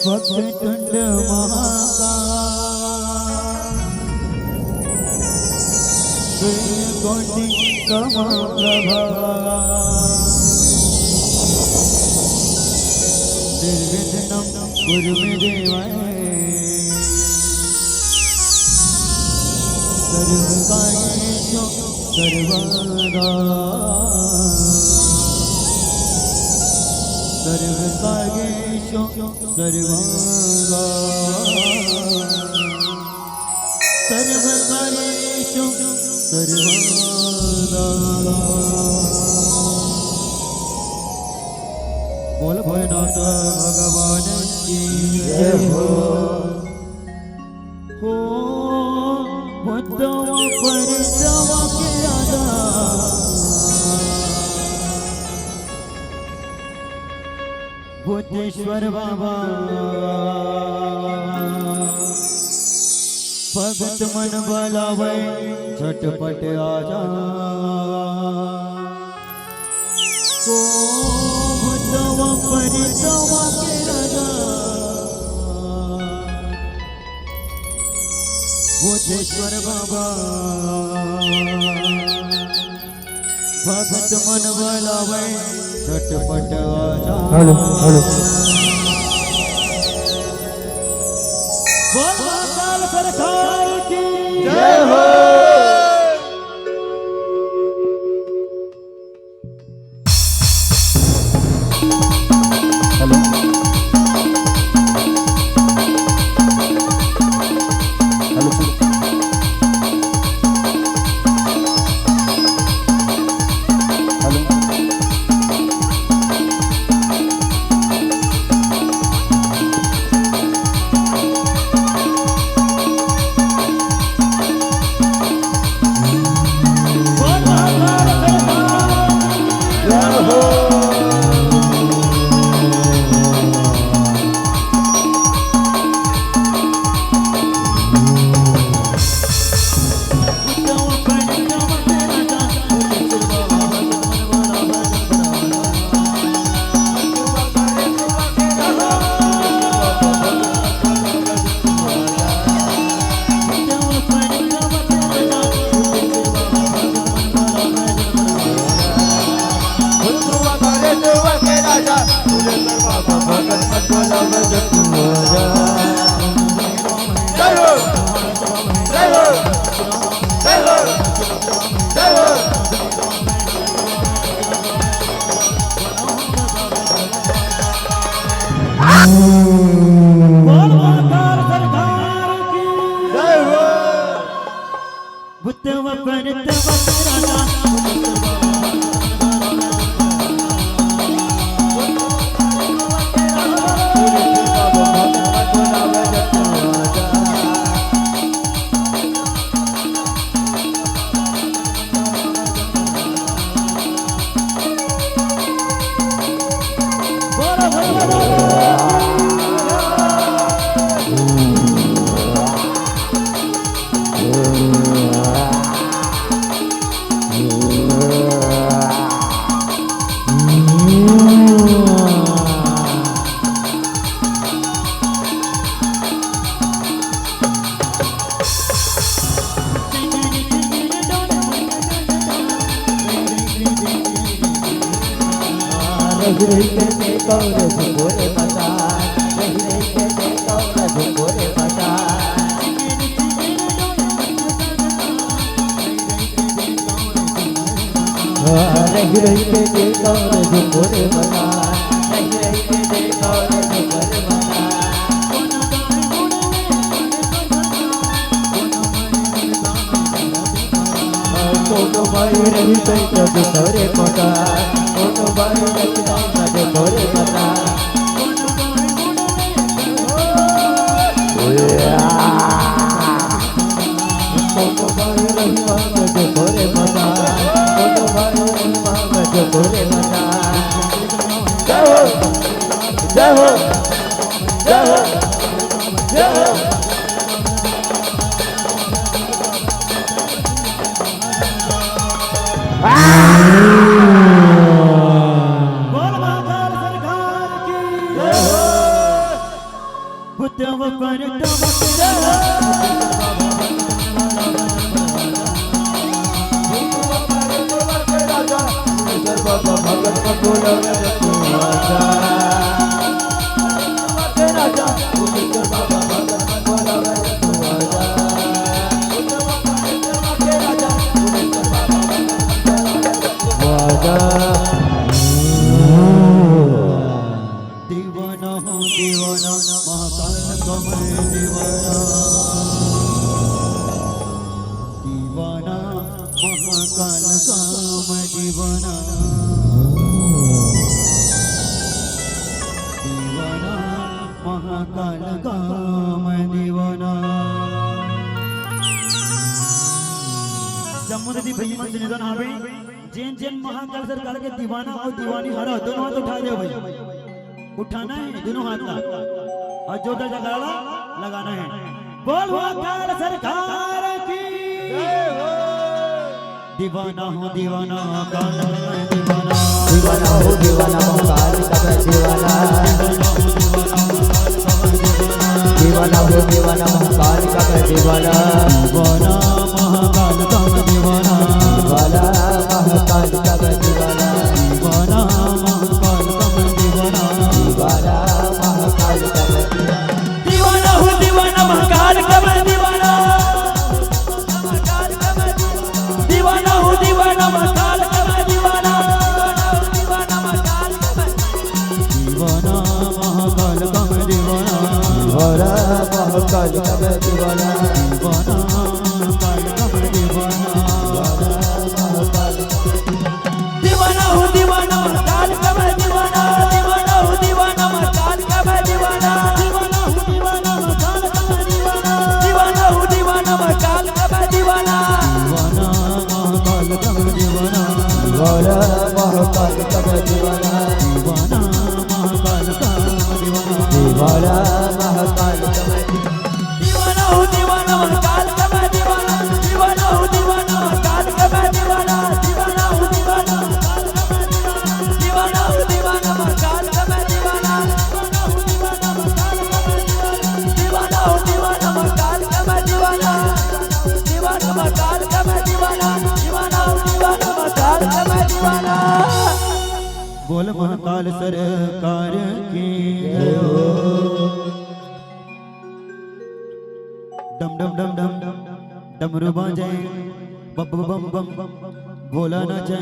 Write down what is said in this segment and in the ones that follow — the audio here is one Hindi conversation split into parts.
वक्रतुंड महाकाय सूर्यकोटि समप्रभा निर्विघ्नं कुरु मे देव सर्वकार्येषु सर्वदा सर्वकार्येषु सर्वदा सर्वकार्येषु सर्वदा। बोल भोलेनाथ भगवान की जय हो। बुद्धवा परितवा के राजा बुद्धेश्वर बाबा भगत मन बलावे झटपट आजा को बुद्धवा परितवा के राजा बुद्धेश्वर बाबा भगत मन बलावे झटपट आजा। हेलो हेलो बोल महाकाल सरकार की जय हो। हेलो हेलो दीवाना हूँ दीवाना महाकाल का मैं दीवाना दीवाना महाकाल का मैं दीवाना दीवाना महाकाल का मैं दीवाना जमुनदी भाई मन से निधन हावे जैन जैन महाकाल सरकार के दीवाना और दीवानी हरा दोनों हाथ उठा दे भाई उठाना है दोनों हाथ का और जो जगाड़ा लगाना है बोल महाकाल सरकार की दीवाना हूँ दीवाना महाकाल मैं दीवाना दीवाना हो दीवाना महाकाल का मैं दीवाना दीवाना हो दीवाना महाकाल का मैं दीवाना दीवाना महाकाल का मैं दीवाना दीवाना महाकाल का मैं दीवाना दीवाना महाकाल का मैं दीवाना दीवाना महाकाल का मैं दीवाना हूँ दीवाना महाकाल का मैं दीवाना दीवाना हूँ दीवाना महाकाल का मैं दीवाना दीवाना महाकाल का मैं दीवाना महाकाल का मैं दीवाना दीवाना महाकाल का मैं दीवाना दीवाना महाकाल का मैं दीवाना दीवाना हूँ दीवाना महाकाल का मैं दीवाना दीवाना हूँ दीवाना महाकाल का मैं दीवाना दीवाना हूँ दीवाना महाकाल का मैं दीवाना दीवाना हूँ दीवाना महाकाल का मैं दीवाना दीवाना महाकाल का मैं दीवाना दीवाना महाकाल का मैं दीवाना दीवाना महाकाल का मैं दीवाना दीवाना महाकाल का मैं दीवाना हूँ दीवाना महाकाल का मैं दीवाना दीवाना हूँ दीवाना महाकाल का मैं दीवाना दीवाना हूँ दीवाना दीवाना हूँ दीवाना महाकाल का मैं दीवाना दीवाना हूँ दीवाना महाकाल का मैं दीवाना दीवाना महाकाल का मैं दीवाना दीवाना हूँ दीवाना महाकाल का मैं दीवाना बोल महाकाल सरकार की डम डम डम डम डमरू बाजे बम बम बम बम भोला नाचे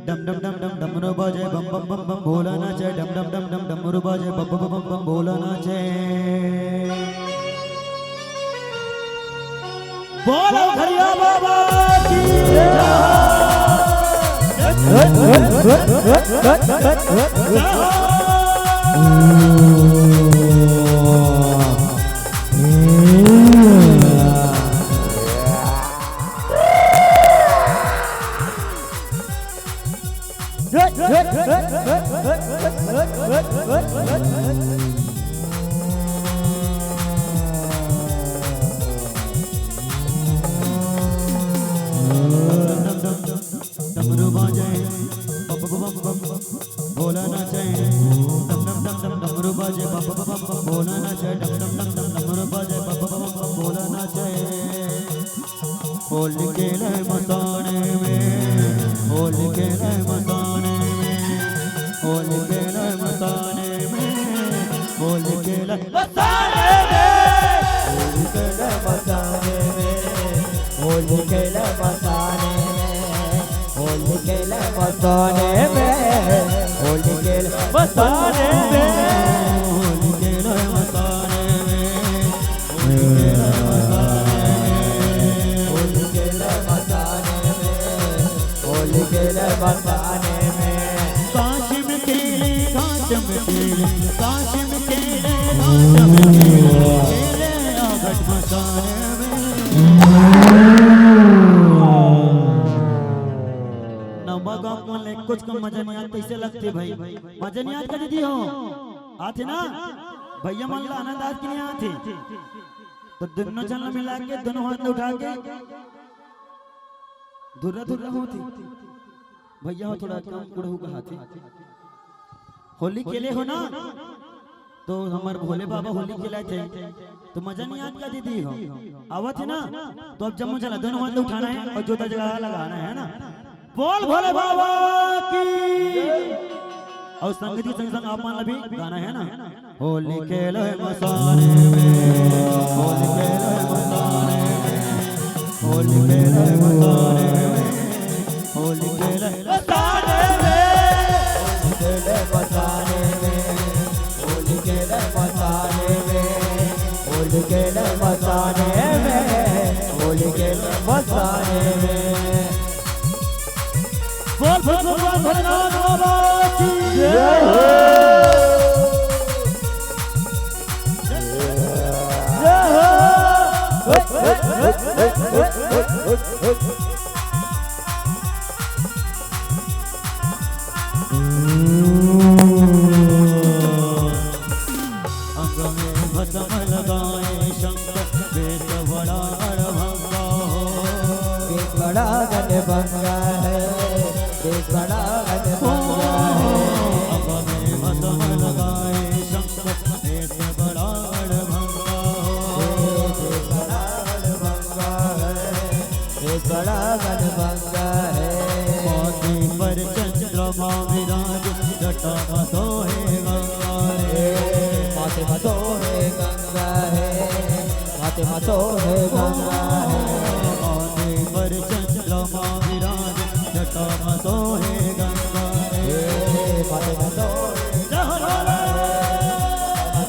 डम डम डम डम डमरू बाजे बम बम बम बम भोला नाचे डम डम डम डम डमरू बाजे बम बम बम बम भोला नाचे बोलो घरिया बाबा की डमरू बाजे बम बम बम भोला नाचे डम डम डम डम डमरू बाजे बम बम बम भोला नाचे डम डम डम डम डमरू बाजे बम बम बम भोला नाचे होली खेले मसाने में होली खेले मसाने में होली खेले मसाने में होली खेले मसाने में होली खेले मसाने में होली खेले मसाने में होली खेले मसाने में होली खेले मसाने में होली खेले मसाने में होली खेले मसाने में होली खेले मसाने में काशिम खेले काशिम खेले काशिम खेले काशिम खेले आगट मसाने में नमगा कोले कुछ कम मजा नहीं आता कैसे लगते भाई मजा नहीं आता दीदी हो आते ना भैया मान लो आनंद आज के लिए आते तो दोनों चलना मिला के दोनों हाथ उठा के धुर्रा धुर्रा होती भैया हो थोड़ा कम कुड़हू का हाथी होली खेले हो ना तो हमारे भोले बाबा होली खेलाए थे तो मजा नहीं आता दीदी हो आवत है ना तो अब जब मुझे दोनों हाथ उठाना है और जोता जगह लगाना है ना बोल भोले बाबा की और संगीत के संग संग आप मान भी गाना है ना होली खेले मसाने में होली खेले मसाने में होली खेले मसाने में होली खेले मसाने होली खेले मसाने में, होली खेले मसाने में। बोल बोल बोल भोलेनाथ बाबा की जय हो, अंग में भस्म लगाए शंकर वेद बड़ा अड़भंगा हो। वेद बड़ा गणभंगा है, वेद बड़ा गणभंगा है। अंग में भस्म लगाए शंकर वेद बड़ा अड़भंगा हो। वेद बड़ा गणभंगा है, वेद बड़ा गणभंगा है। माथे पर चंद्रमा विराज जटा सोहे गंगा रे। माथे में सोहे गंगा है, माथे में सोहे गंगा है। माथे पर चंद्रमा विराज जटा सोहे गंगा रे। माथे में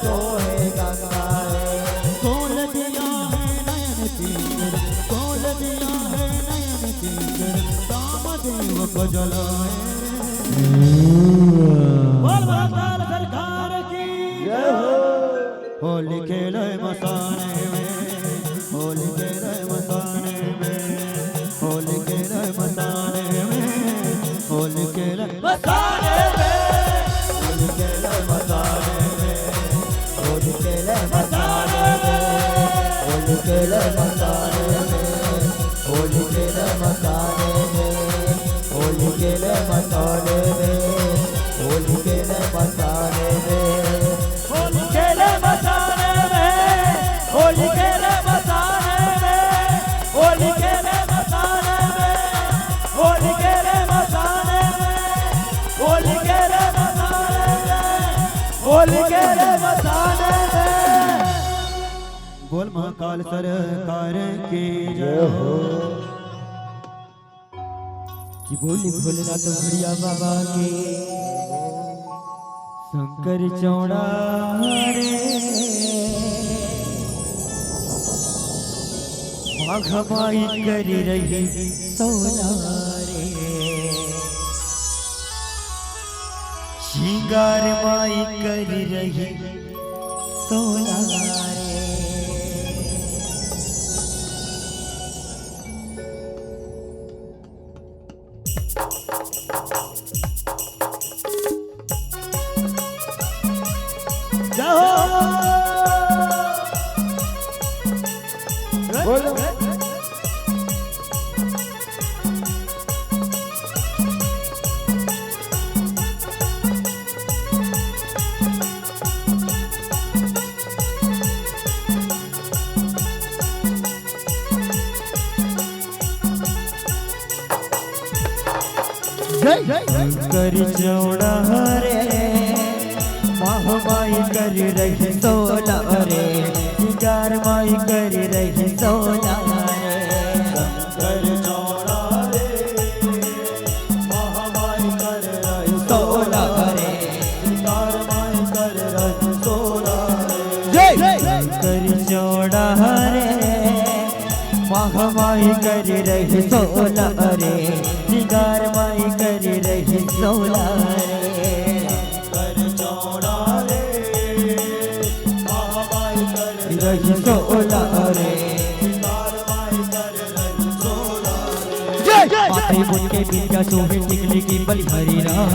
सोहे गंगा है। खोल दिया है नयन तीर, खोल दिया है नयन तीर, कामदेव को जलाए। बोल महाकाल सरकार की जय हो। होली खेले मसाने में, होली खेले मसाने में, होली खेले मसाने में, होली खेले मसाने में, होली खेले मसाने में, होली खेले मसाने में, होली खेले मसाने में, होली खेले मसाने में, होली खेले मसाने में, होली खेले मसाने में, होली खेले मसाने में, होली खेले मसाने में, होली खेले मसाने में, होली खेले मसाने में, होली खेले मसाने में, होली खेले मसाने में। बोल महाकाल सरकार की जय हो। कि बोली भोलेनाथ भैया बाबा के शंकर चौड़ा रे। माघ माई कर रही सोना रे, श्रृंगार माई कर रही सोना रे। कर चौड़ा रे, माई कर रही सोना रे, श्रृंगार माई कर रही सोना रे। कर चौड़ा रे, महामाई कर रही सोना रे, श्रृंगार माई कर रही सोना रे। कर चौड़ा रे, माई कर रही सोना रे, श्रृंगार माई कर रही सोना रे। कर चौड़ा रे, महामाई कर रही सोना रे, श्रृंगार माई कर रही सोना रे। माथे मुझके बिटिया सोहे टिकली की बलिहारी राम,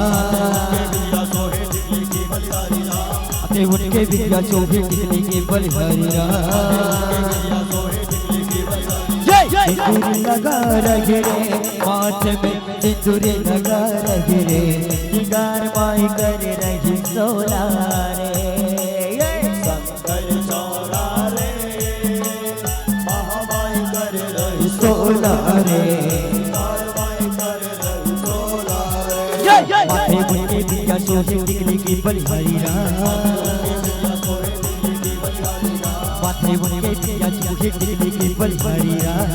बिटिया सोहे टिकली की बलिहारी राम, माथे मुझके बिटिया सोहे टिकली की बलिहारी राम। बिटिया सोहे टिकली की बलिहारी सिंदूर लगा रहे रे, माथ में सिंदूर लगा रहे रे, श्रृंगार माई कर रही सोना रे। कर चौड़ा रे, महामाई कर रही सोना रे, श्रृंगार माई कर रही सोना रे। माथे मुझके बिटिया सोहे टिकली की बलिहारी राम, माथे मुझके बिटिया सोहे टिकली की बलिहारी राम।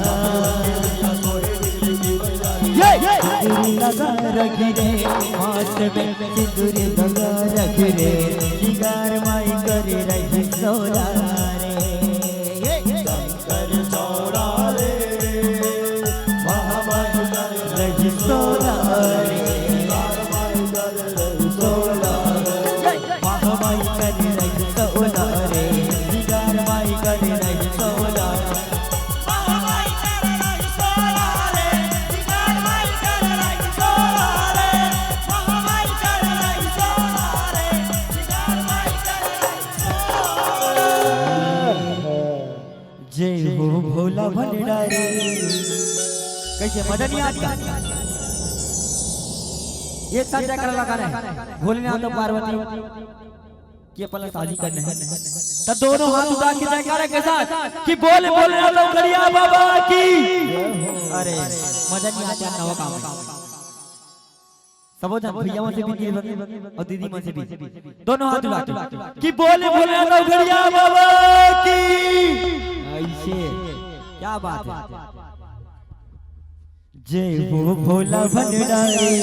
सिंदूर लगा रखी रे, माथ में सिंदूर लगा रखी रे, श्रृंगार माई कर रही सोना रे। भंडारी। कैसे मदन याद का एक साथ जाकर लगा रहे भोलेनाथ और पार्वती के पहले शादी करने हैं। तब दोनों हाथ उठा के जयकारा के साथ कि बोले भोलेनाथ और गड़िया बाबा की। अरे मदन याद का नवा काम सबो जन भैया से भी और दीदी से भी दोनों हाथ उठा के कि बोले भोलेनाथ और गड़िया बाबा की। ऐसे क्या बात है। जय हो भोला भंडारी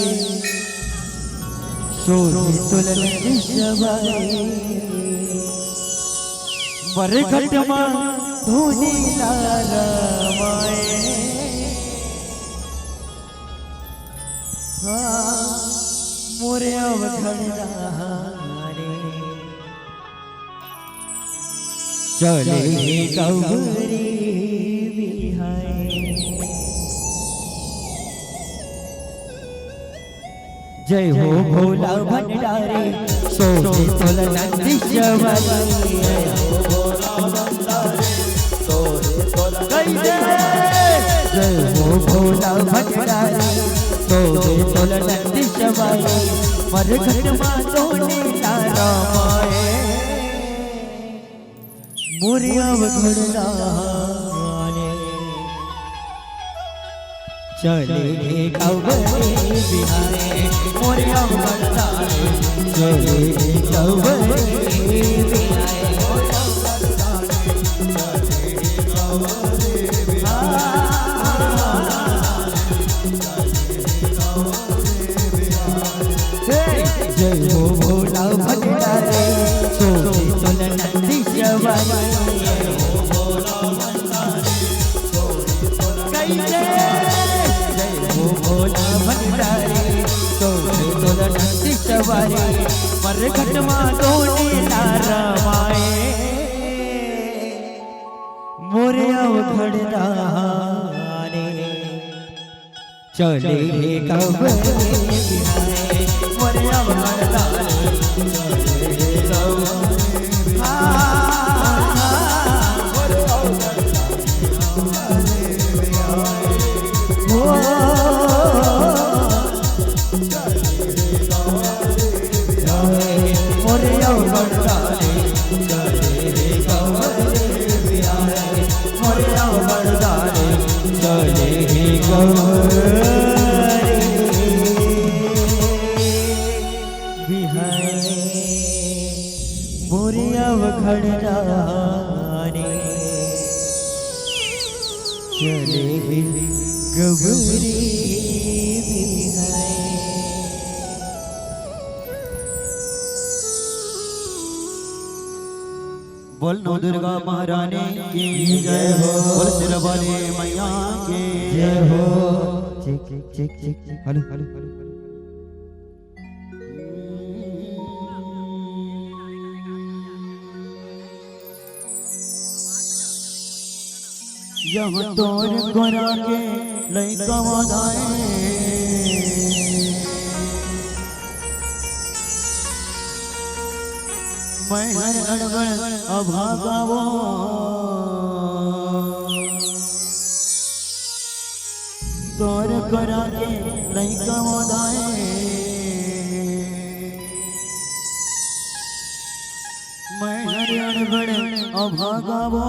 सोने तुलन सवारी मरघट मां धोनी लारामाए। मोरे अवघड़ रे चले गौरी बिहाय। जय हो भोला भंडारी सोने तुलन सवारी। जय हो भोला भंडारी सोने तुलन सवारी मरघट मां धोनी लारामाए। मोरे अवघड़ रे चले गौरी बिहारे। मोरे अवघड़ चले गौरी बिहारे। जय हो भोला भंडारी सोने तुलन सवारी। भोला भंडारी सोने तुलन सवारी मरघट मां धोनी लारामाए। मोरे अवघड़ रे चले गौरी बिहारे। मोरे अवघड़ चले गौरी चले गौरी बिहाय। बोल नौ दुर्गा महारानी की जय हो। बोल सिरवाले मैया की जय हो। Check check check hello hello hello. यहाँ तोर गोरा के लइका मदाए मैं हर अड़बड़ अभागावो। तोर गोरा के लइका मदाए मैं हर अड़बड़ अभागावो।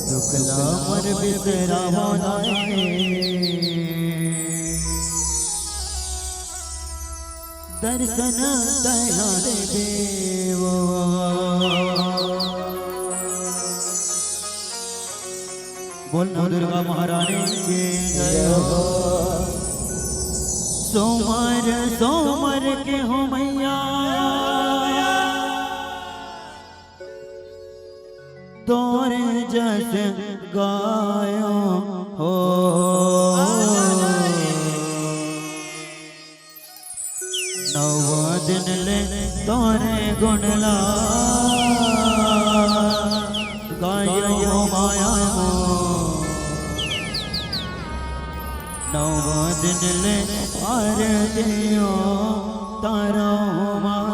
दुखला मर बिसरा होनाए दर्शन दया देवो। बोल नौ दुर्गा महारानी की जय हो। सोमर सोमर के हो मैया तोरे जैसे गायो हो। नौ दिन ले तोरे गुणला गायो माया हो। नौ दिन ले आर दियो तारा माँ।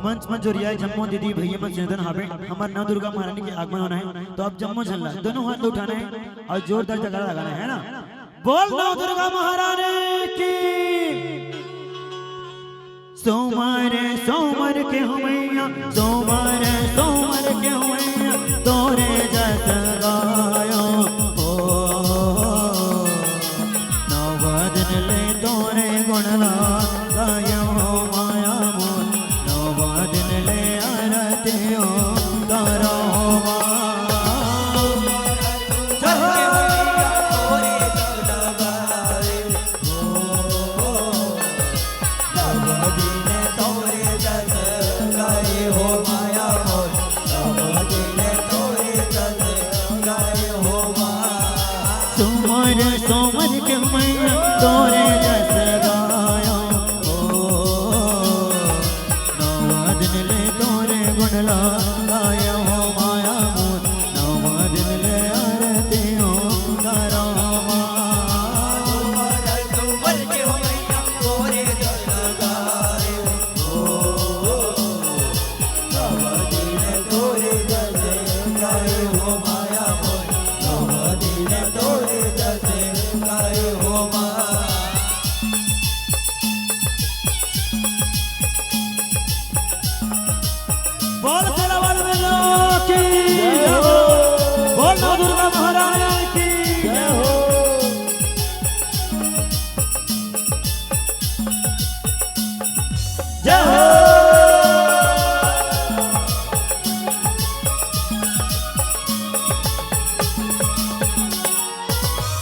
मंच में जो रिया जम्मो दीदी भैया में चंदन हाबे हमारे नव दुर्गा महारानी के आगमन होना है, तो अब जम्मो झल्ला दोनों हाथ उठाना है और जोरदार जगह लगाना है ना। बोल नव दुर्गा महारानी की। सोमवार सोमवार के हो मैया, सोमवार सोमवार के हो मैया, तोरे जस गायो हो। नव दिन ले तोरे गुण गायो माया मोर, नव दिन ले आरती हो करो सोमर के मैया तोरे जस गायो हो। नव दिन ले तोरे गुण गायो हो माया मोर, नव दिन ले आरती हो करो सोमर के मैया तोरे जस गायो हो। नव दिन तोरे जस गायो हो माया मोर, नव दिन तोरे जस गायो हो मां। बोल सेलावन में की जय हो, बोल नव दुर्गा महारानी की जय हो। जय हो।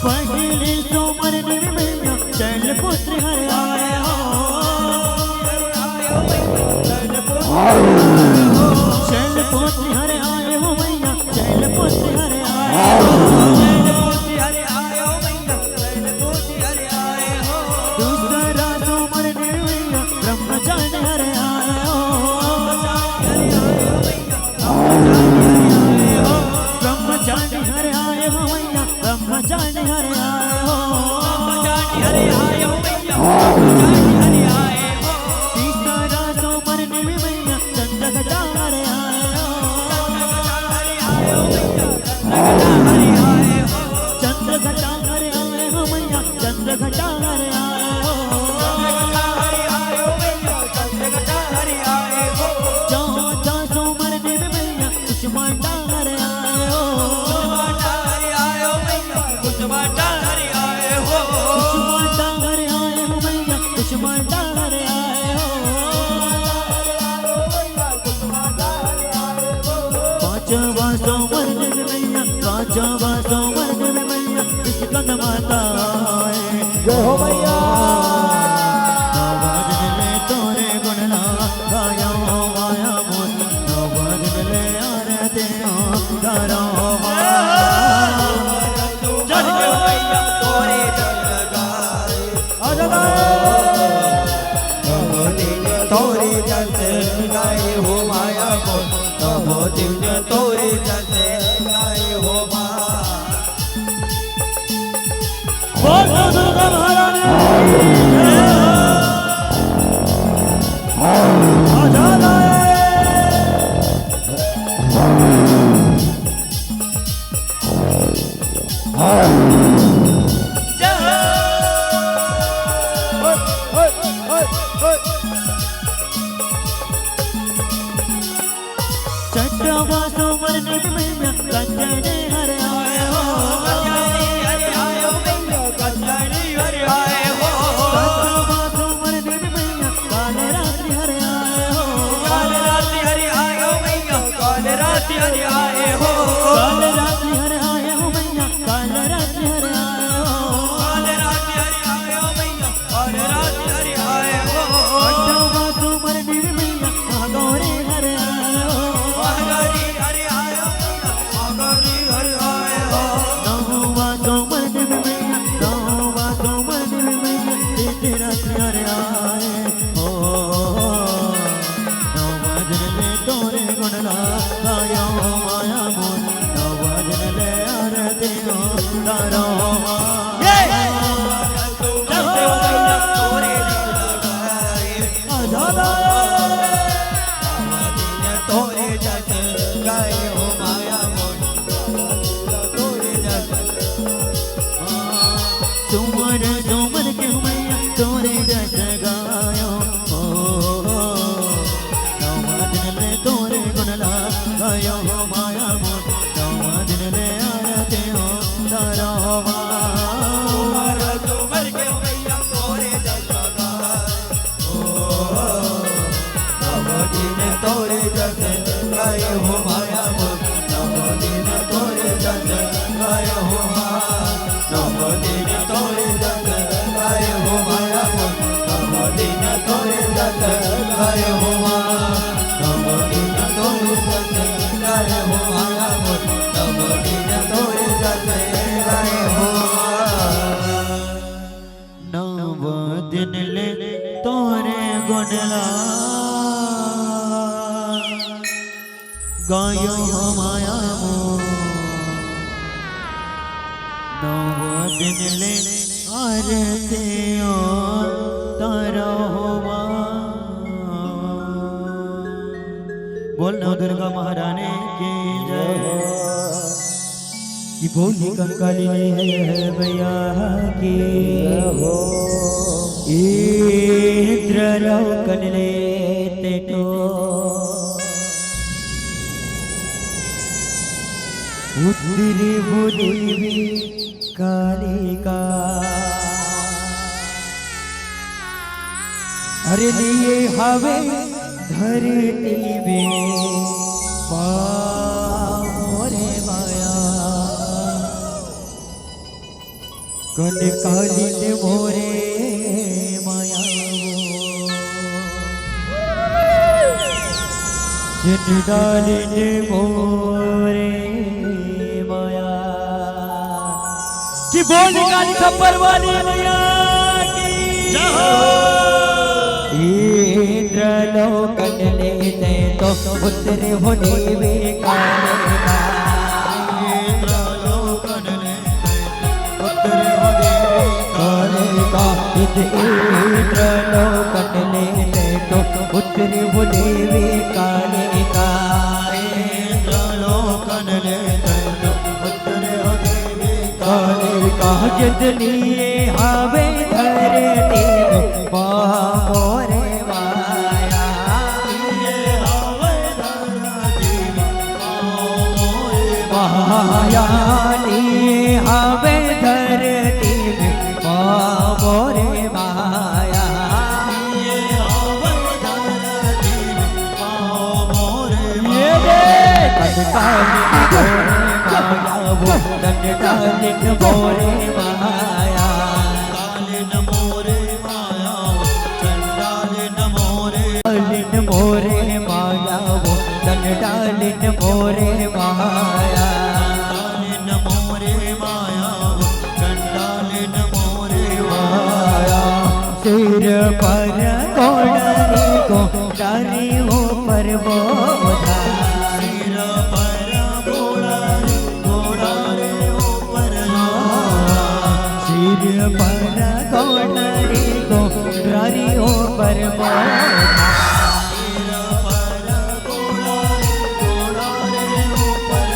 पहले सोमर ने मैया चैल पुत्र हर आए हो। चैल पुत्र हर आए हो मैया, चैल पुत्र हर आए हो। दूसरा सोमर ने मैया ब्रह्मचारी हर आए हो। ब्रह्मचारी हर आए हो मैया, ब्रह्मचारी हर आए हो। तीसरा सोमर ने मैया चंद्र घटा हर आए हो। चंद्र घटा हर आए हो मैया, चंद्र घटा हर आए हो। चौथा सोमर ने मैया कुष्मांडा हर आए हो। कुष्मांडा हर आए हो मैया, कुष्मांडा हर आए हो। पांचवा सोमर ने मैया, पांचवा सोमर ने मैया स्कंद माता जय हो मैया। नव दिन ले तोरे गुण गायो माया मोर, नव दिन ले आरती हो करो तोरे जस गाए हो माया मोर, नव दिन तोरे जस गाए हो मां। बोल दुर्गा महारानी आजाद चटवा सोमर ने मैया कंजने हर आए हो। चटवा सोमर ने मैया काल रात्रि हर आए हो। काल रात्रि हर आए हो मैया, काल रात्रि हर आए हो। काल रात्रि हर आए हो मैया, काल रात्रि हर हो नव दिन तोरे जग गाय हो माया मोर नव दिन तोरे जग गाय हो नव दिन तोरे जग गाय हो माया मोर नव दिन तोरे जग गाय हो नव दिन ले तोरे गुणला गायो हो माया मोर नव दिन ले आरती ओ तारा होवा बोल नव दुर्गा महारानी की जय कि बोली कंकाली है भैया की इंद्रलोकन लेते तो उत्तरी देवी कालिका अरे लिए हवे धरती में मोरे माया कन काली ने मोरे माया जिन डाली ने मोरे माया कि बोली काली खप्पर वाली मैया की इंद्रलोकन लेते तो पुत्र होने वे कालिका इंद्रलोकन लेते पुत्र होने कालिका इंद्रलोकन लेते तो पुत्र होने वे कालिका इंद्रलोकन लेते तो पुत्र होने कालिका जितनी हवे धरती में मोरे माया मायानी हवे धरती में मोरे माया ये दे कालिन मोरे माया कालिन मोरे माया चंडालिन मोरे कालिन मोरे माया वो चंडालिन मोरे माया कालिन मोरे माया चंडालिन मोरे माया सिर पर कोड़री को डारी हो पर बोधा सिर पर घोड़ारे ऊपर सिर पर कोड़री को डारी हो पर बोधा सिर पर घोड़ारे ऊपर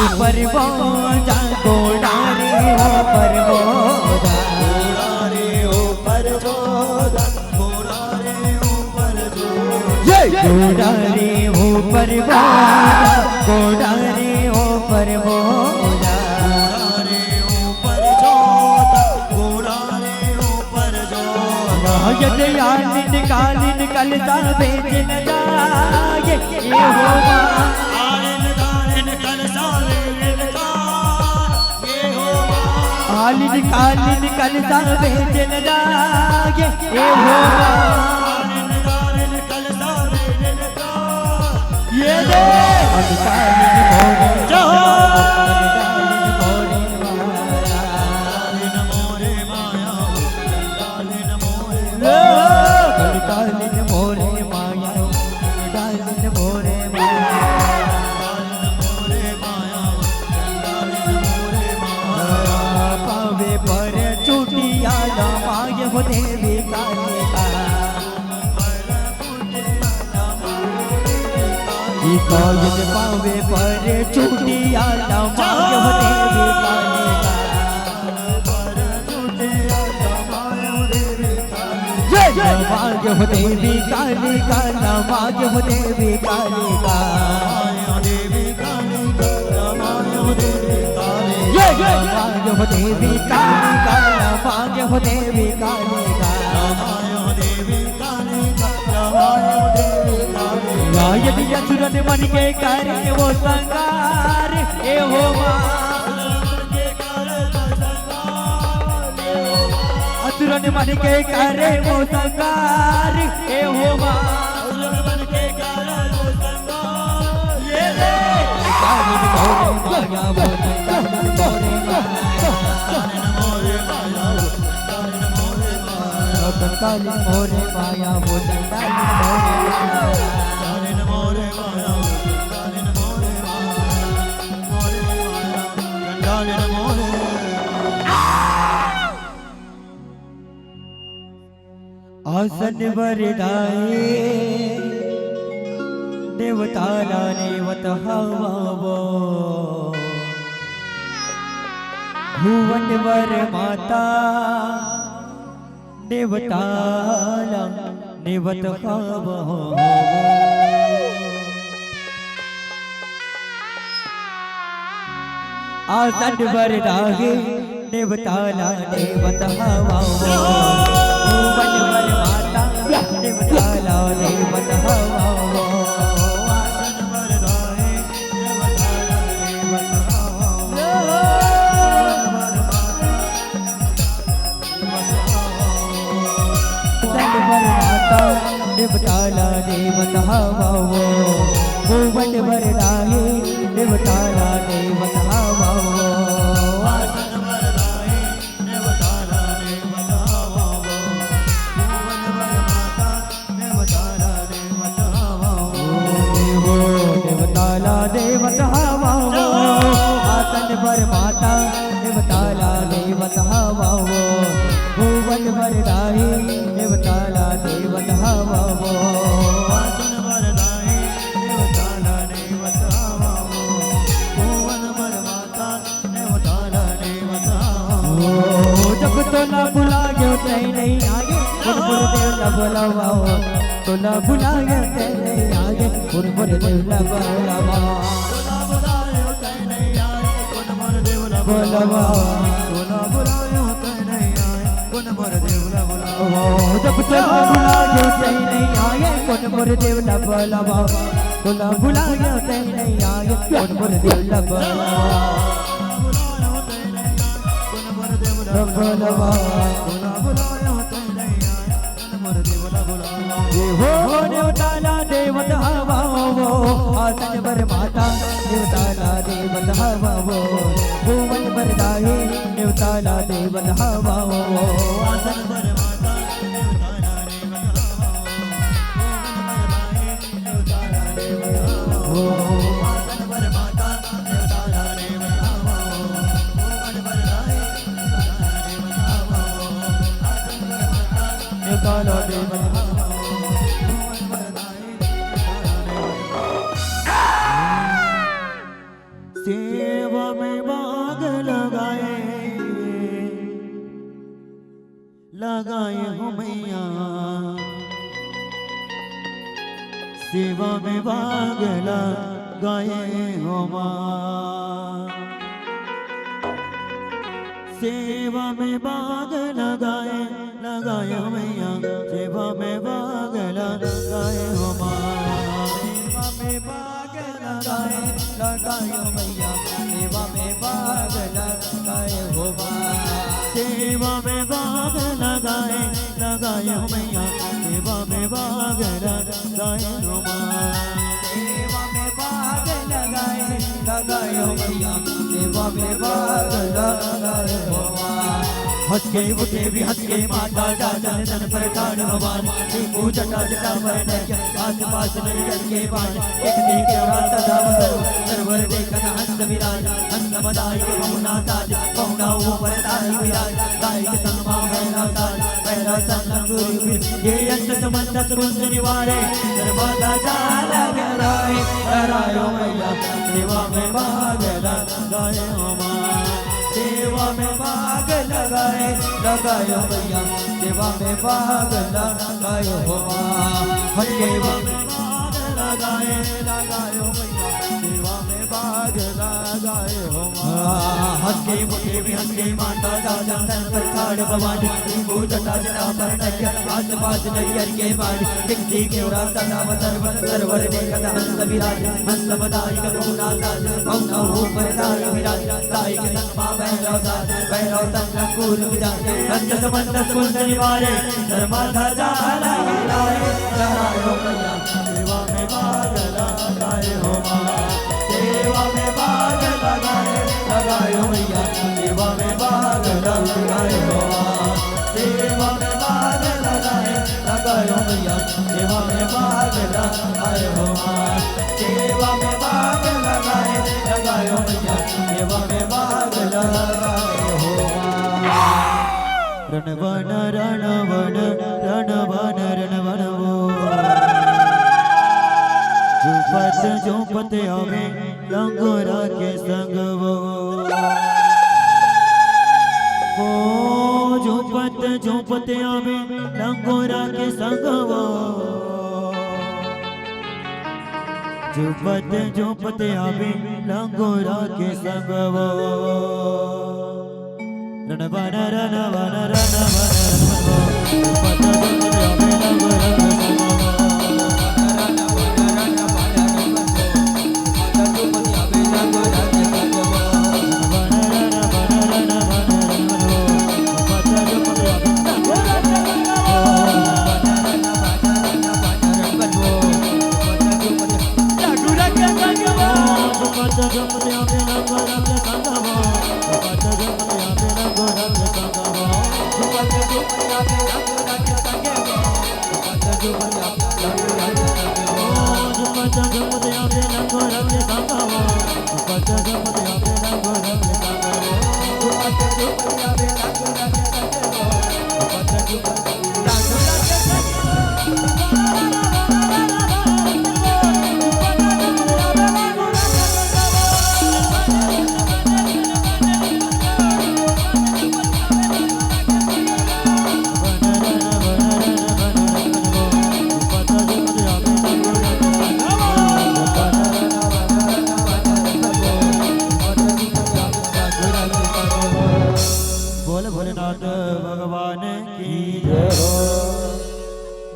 ऊपर बोझा घोड़ारे ऊपर बोझा घोड़ारे ऊपर जोधा घोड़ारे ऊपर जोधा घोड़ारे ऊपर बोझा घोड़ारे ऊपर बोझा घोड़ारे ऊपर जोधा घोड़ारे ऊपर जोधा यदयालिन कालिन कलता बेचन जाए ये होगा आलिन कालिन कलसा बेचन जाए ये होगा आलिन कालिन कलता बेचन जाए ये होगा आलिन कालिन कलसा बेचन जाए ये दे कालिन मोरे कालिन मोरे माया कालिन मोरे कालिन मोरे माया कालिन मोरे माया कालिन मोरे माया कालिन मोरे माया पावे पर चुटिया माय हो देवी कालिका कालिन पावे पर चुटिया माय हो देवी कालिका माय हो देवी कालिका माय हो देवी कालिका देवी कालिका माया देवी माय हो देवी कालिका माय हो देवी कालिका माया देवी कालिका माया देवी कालिका यदि असुरन मन के करे वो संगार ए हो माँ असुरन मन के करे वो संगार ए हो माँ ये रे काली मोरे माया वो काली मोरे माया काली मोरे माया वो काली मोरे माया आसन वरदाये देवताला देवत हवावो भुवन वर माता देवताला देवत हवावो आसन वरदाये देवताला देवत हवावो भुवन वर माता देवताला देवत हवावो आसन वरदाये देवताला देवत हवावो देवताला देवत हवावो भुवन वरदाये देवताला देवत हवावो आसन वरदाये देवताला देवत हवावो भुवन वरमाता देवताला देवत हवावो देवताला देवत हवावो आसन वरमाता देवताला देवत हवावो भुवन वरदाये देवताला देवत हवावो आसन वरदाये देवताला देवत हवावो भुवन वरमाता देवताला देवत हवावो जब तो ना बुला गयो ते नहीं आगे पुरपुर देवला बोलावाओ तो ना बुला गयो ते नहीं आगे पुरपुर देवला बोलावाओ तो ना बुलायो ते नहीं आगे पुरपुर देवला बोलावाओ तो ना बुलायो ते नहीं आगे पुरपुर देवला बोलावाओ जब तो ना बुला गयो ते नहीं आगे पुरपुर देवला बोलावाओ तो ना बुला गयो ते नहीं आगे पुरपुर देवला बोलावाओ ये हो देवताला देवत हवावो आसन वर माता देवताला देवत हवावो भुवन वरदाये देवताला देवत हवावो आसन वर माता देवताला देवत हवावो आसन वर माता देवताला देवत हवावो भुवन वरदाये देवताला देवत सेवा में बाग लगाए लगाए हो मैया सेवा में बाग लगाए हो माँ सेवा में बाग लगाए लगाए हो मैया सेवा में बाग लगाए हो माँ सेवा में बाग लगाए लगाए हो मैया सेवा में बाग लगाए हो माँ सेवा में बाग लगाए लगाए हो मैया सेवा में बाग लगाए हो माँ सेवा में बाग लगाए लगाए हो मैया सेवा में बाग लगाए हो माँ हंस के उठे भी हंस के माता जान तन पर ठाड़ भगवान पूजा जटा पर आस पास नजर के बाण एक देख सदा सरवर देखन हंस विराज हंस मदाई के बहुना ताज बहुना ऊपर ताज विराज गाय के संग मां भैरा ताज भैरा संग गुरु ये अंत समंत कुंज निवारे सर्वदा जाल गराए गरायो मैया सेवा में भाग लगाए हो मां सेवा में भाग लगाए लगायो मैया सेवा में भाग लगायो हो मां हर सेवा में भाग लगाए लगायो मैया सेवा में भाग लगाए हंस के मुझे भी हंस के माता जा चंदन पर खाड़ भवानी वो जटा जटा पर नैया आस पास नैयर के बाड़ी दिखती के उड़ाता नाम सर्वर सर्वर ने कदा हंस विराज हंस बदाई का कौना साज कौना हो परदार विराज ताई के तन मां भैरव तन लंगूर विराज हंस समंत कुंज निवारे धर्माधा जाला लाए लहरायो मैया सेवा में भाग लगाए हो मां सेवा में भाग लगायो मैया सेवा में भाग लगाए हो सेवा में भाग लगायो मैया सेवा में भाग लगाए हो सेवा में भाग लगायो मैया सेवा में भाग लगाए हो रणवन रणवन रणवन रणवन वो झूपत आवे लंगोरा के संग वो झूपत आवे लंगोरा के संग वो झूपत आवे लंगोरा के संग वो रणवन रणवन रणवन झूपत आवे लंगोरा के संग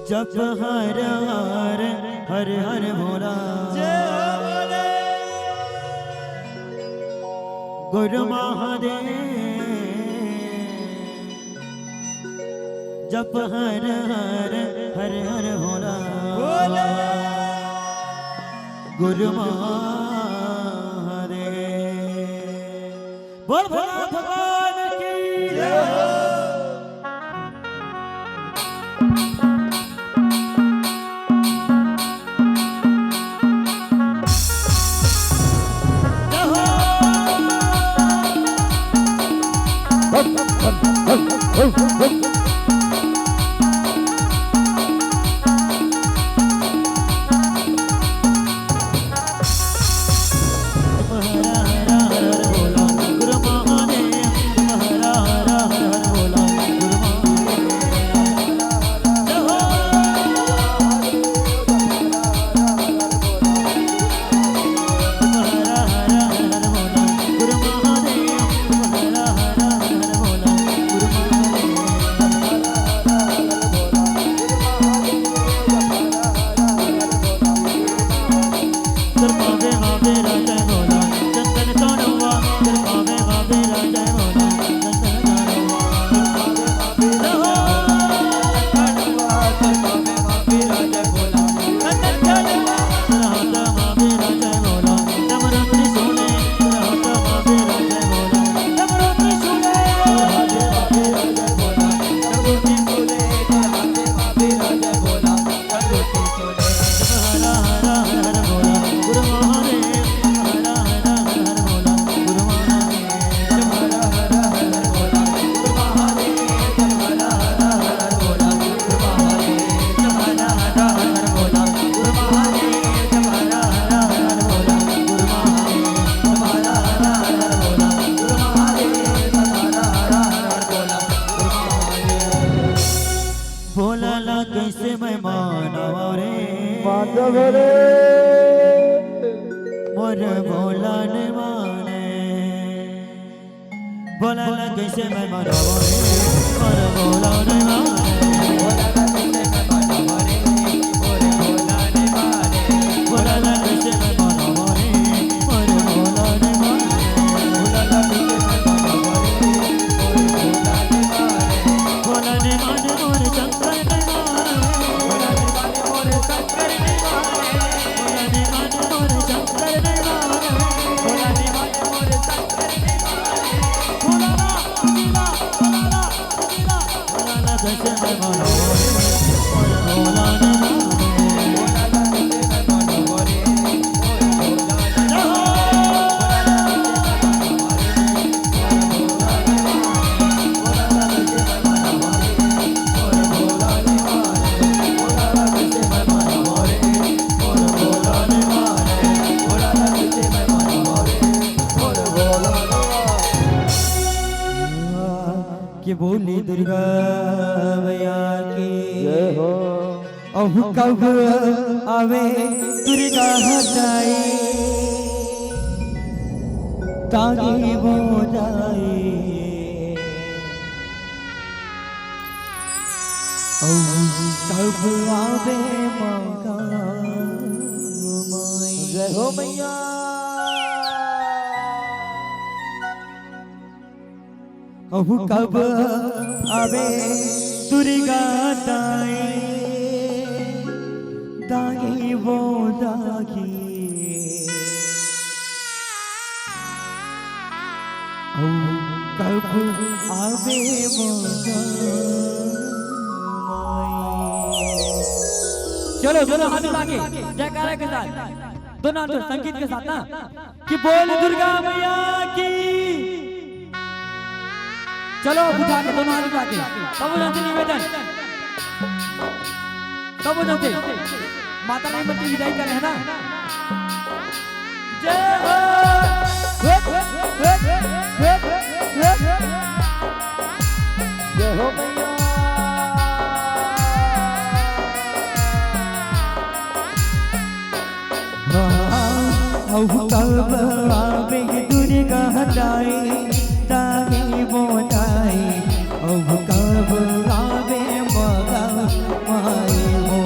जप हर हर हर हर भोला गुरु महादेव जप हर हर हर हर भोला गुरु महादेव बोल भोला भगवान की जय। कैसे मैं मानवा रे माधव रे मोर भोला ने माने बोला ना कैसे मैं मनाओ रे और बोला नहीं माने बोला ना कैसे मैं मनाओ रे और बोला नहीं माने बोला नहीं माने मोर शंकर नहीं माने बोला नहीं माने मोर शंकर नहीं माने बोला नहीं माने मोर शंकर नहीं माने बोला ना कैसे मैं मनाओ रे और बोला नहीं कि बोली दुर्गा मैया की जय हो। अब कब आवे दुर्गा हटाई ताकि वो जाए अब कब आवे मौका जय हो मैया। अब कब आवे दुर्गा दाई दाई वो दागी अब कब आवे मौका चलो दोनों हाथ उठा के जयकारा के साथ दोनों हाथ संगीत के साथ ना कि बोल दुर्गा मैया की। चलो उठा के दोनों हाथ उठा के सब जनते निवेदन सब जनते माता रानी मंदिर विदाई कर रहे हैं ना। जय हो मैया। अब कब आवे दुर्गा हटाई ताकि वो जाए अब कब आवे मौका माई वो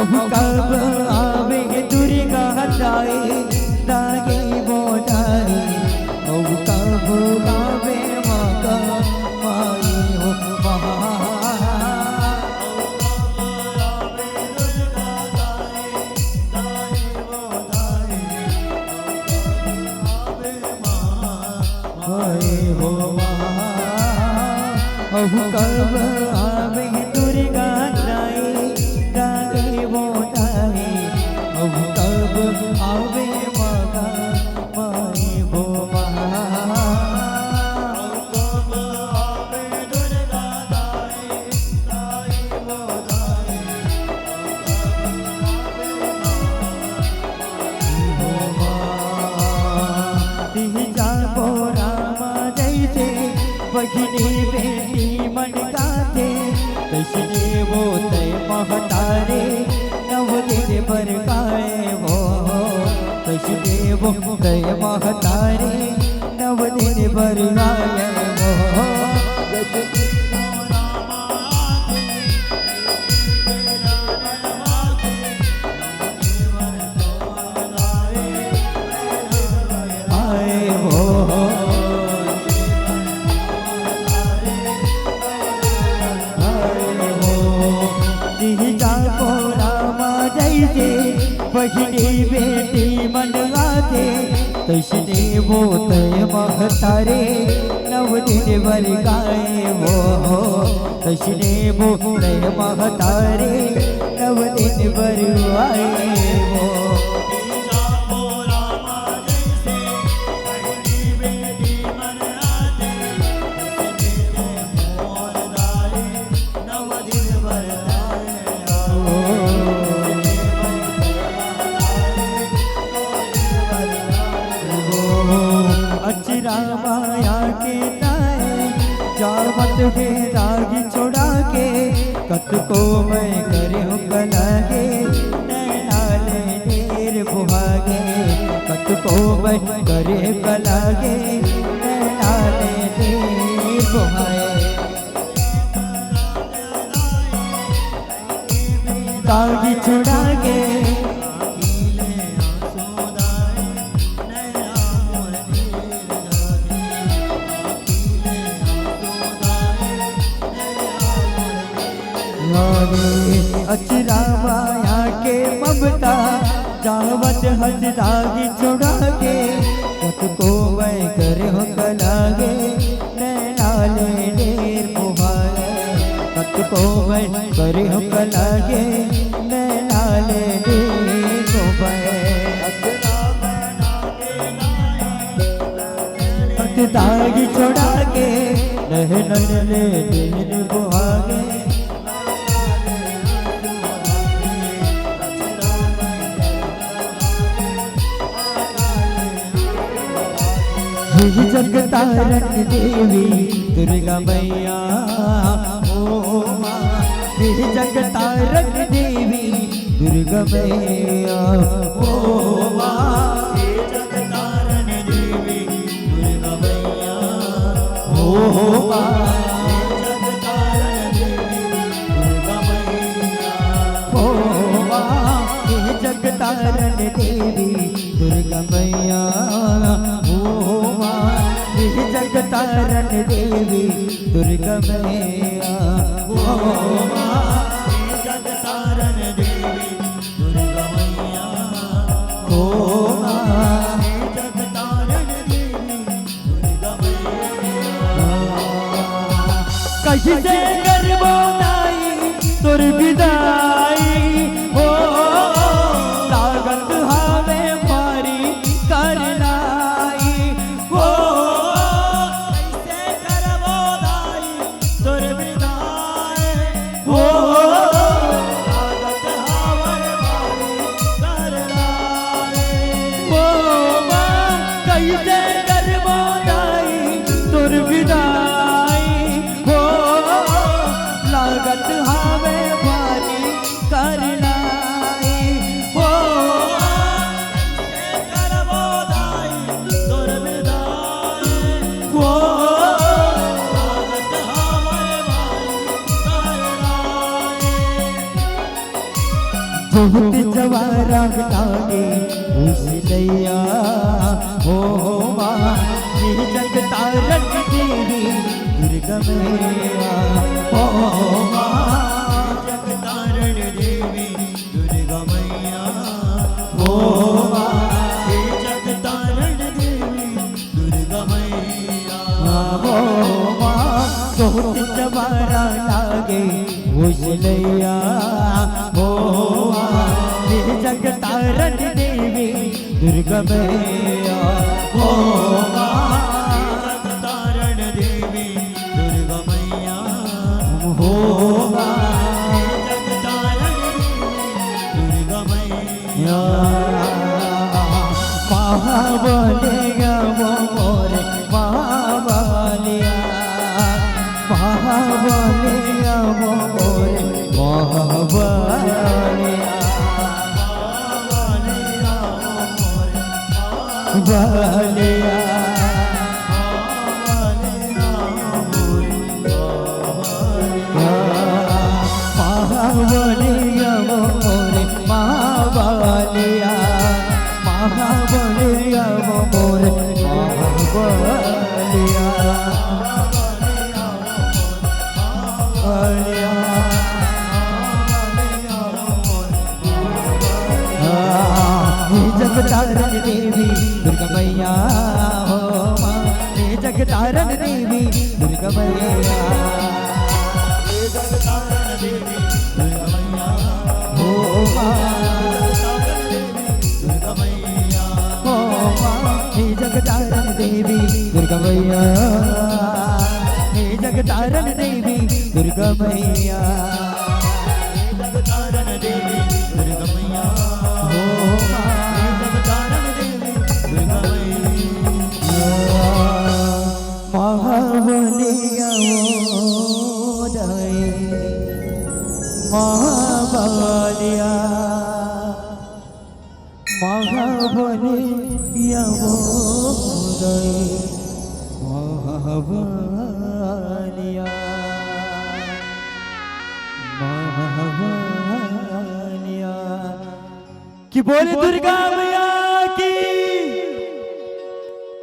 अब कब आवे दुर्गा हटाई ताकि वो जाए अब कब आवे मौका माई हो अब कब आवे दुर्गा जाए ताकि वो जाए अब कब आवे मौका माई हो बखनी बेटी मन गाते तैसने वो तय महतारे नव दिन पर गाए वो तैसने वो तय महतारे नव दिन पर गाए वो बहिनी बेटी मन गाते तैसने वो तय महतारे नव दिन भर गाए वो तैसने वो तय महतारे नव दिन भर आए वो माया के ताए जावत है राग छोड़ा के कत को मैं करे हो कलागे नैनाले ढेर बुहागे कत को मैं करे कलागे नैनाले ढेर बुहाए राग छोड़ा के अचरा माया के ममता जावत हद दागी छोड़ा के कत को मैं करे हो कलागे नैनाले ढेर बुहाए कत को मैं करे हो कलागे नैनाले ढेर बुहाए हद दागी छोड़ा के नैनाले ढेर बुहागे जगतारण देवी दुर्गा मैया ओ माँ जगतारण देवी दुर्गा मैया ओ माँ जगतारण देवी दुर्गा मैया ओ माँ जगतारण देवी दुर्गा मैया ओ माँ जगतारण देवी दुर्गा मैया जगतारण देवी दुर्गा मैया ओ माँ जगतारण देवी दुर्गा मैया ओ माँ जगतारण देवी दुर्गा मैया कहीं से गर्भोदाई तुर विदाई हो लागत हावे मारी करनाई हो बहुत जवारा लागे उसलैया हो माँ जगतारण देवी दुर्गा मैया हो माँ जगतारण देवी दुर्गा मैया हो माँ जगतारण देवी दुर्गा मैया हो माँ बहुत जवारा लागे उसलैया हो जगतारण देवी दुर्गा मैया हो जगतारण देवी दुर्गा मैया हो जगतारण दुर्गा मैया महाबलिया मोरे महाबलिया महाबलिया मोरे महाबलिया बलिया महाबलिया मोरे महाबलिया महाबलिया मोरे महाबलिया जगतारण देवी दुर्गा मैया हो माँ जगतारण देवी दुर्गा मैया जगतारण देवी दुर्गा मैया हो माँ दुर्गा मैया हो माँ जगतारण देवी दुर्गा मैया जगतारण देवी दुर्गा मैया जगतारण देवी दुर्गा मैया हो माँ महाबलिया महावानिया महावानिया कि बोले दुर्गा मैया